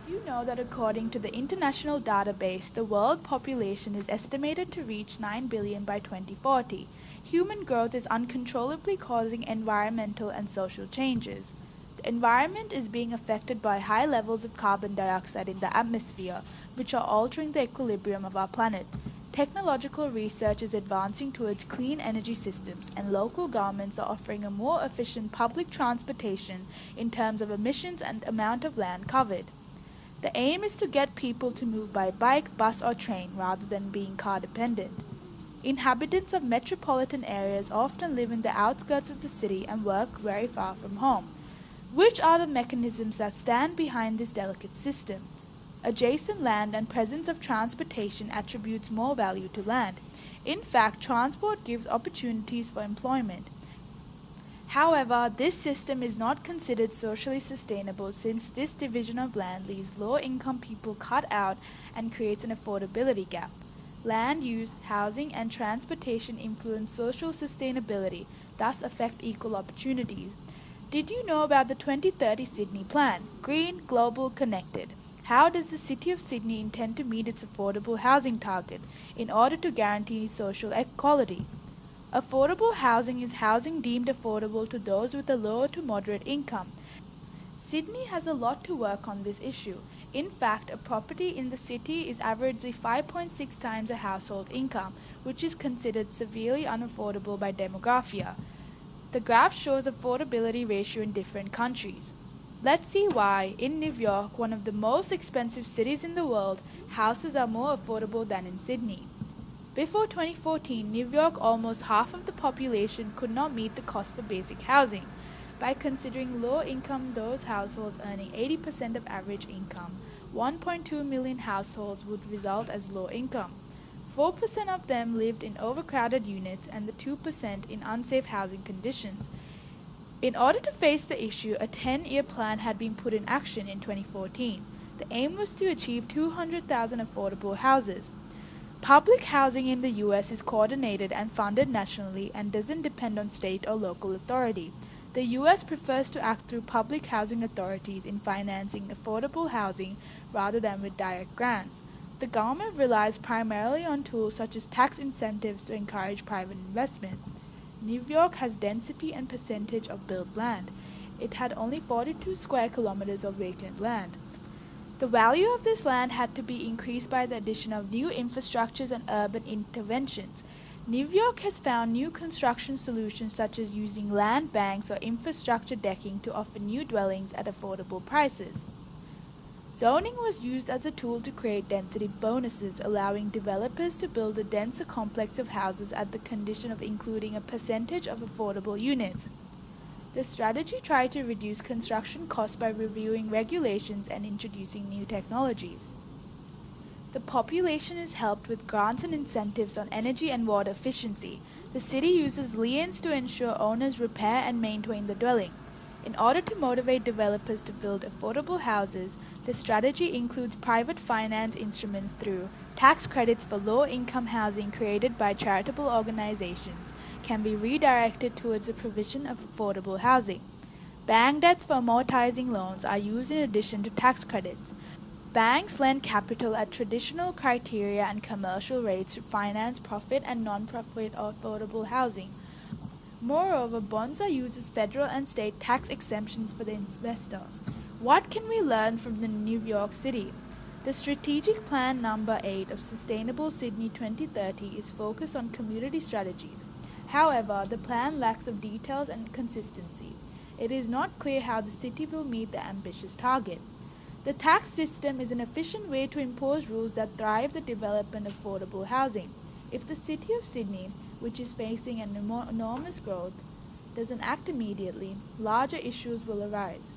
You know that according to the international database, the world population is estimated to reach 9 billion by 2040. Human growth is uncontrollably causing environmental and social changes. The environment is being affected by high levels of carbon dioxide in the atmosphere, which are altering the equilibrium of our planet. Technological research is advancing towards clean energy systems, and local governments are offering a more efficient public transportation in terms of emissions and amount of land covered. The aim is to get people to move by bike, bus, or train rather than being car dependent. Inhabitants of metropolitan areas often live in the outskirts of the city and work very far from home. Which are the mechanisms that stand behind this delicate system? Adjacent land and presence of transportation attributes more value to land. In fact, transport gives opportunities for employment. However, this system is not considered socially sustainable since this division of land leaves low-income people cut out and creates an affordability gap. Land use, housing, and transportation influence social sustainability, thus affect equal opportunities. Did you know about the 2030 Sydney Plan? Green, global, connected. How does the City of Sydney intend to meet its affordable housing target in order to guarantee social equality? Affordable housing is housing deemed affordable to those with a low to moderate income. Sydney has a lot to work on this issue. In fact, a property in the city is averagely 5.6 times a household income, which is considered severely unaffordable by demographia. The graph shows affordability ratio in different countries. Let's see why, in New York, one of the most expensive cities in the world, houses are more affordable than in Sydney. Before 2014, New York, almost half of the population could not meet the cost for basic housing. By considering low income, those households earning 80% of average income, 1.2 million households would result as low income. 4% of them lived in overcrowded units and the 2% in unsafe housing conditions. In order to face the issue, a 10-year plan had been put in action in 2014. The aim was to achieve 200,000 affordable houses. Public housing in the US is coordinated and funded nationally and doesn't depend on state or local authority. The US prefers to act through public housing authorities in financing affordable housing rather than with direct grants. The government relies primarily on tools such as tax incentives to encourage private investment. New York has density and percentage of built land. It had only 42 square kilometers of vacant land. The value of this land had to be increased by the addition of new infrastructures and urban interventions. New York has found new construction solutions such as using land banks or infrastructure decking to offer new dwellings at affordable prices. Zoning was used as a tool to create density bonuses, allowing developers to build a denser complex of houses at the condition of including a percentage of affordable units. The strategy tried to reduce construction costs by reviewing regulations and introducing new technologies. The population is helped with grants and incentives on energy and water efficiency. The city uses liens to ensure owners repair and maintain the dwelling. In order to motivate developers to build affordable houses, the strategy includes private finance instruments through tax credits for low-income housing created by charitable organizations can be redirected towards the provision of affordable housing. Bank debts for amortizing loans are used in addition to tax credits. Banks lend capital at traditional criteria and commercial rates to finance profit and non-profit affordable housing. Moreover, bonds are used as federal and state tax exemptions for the investor. What can we learn from the New York City? The Strategic Plan Number 8 of Sustainable Sydney 2030 is focused on community strategies. However, the plan lacks of details and consistency. It is not clear how the city will meet the ambitious target. The tax system is an efficient way to impose rules that drive the development of affordable housing. If the City of Sydney, which is facing an enormous growth, doesn't act immediately, larger issues will arise.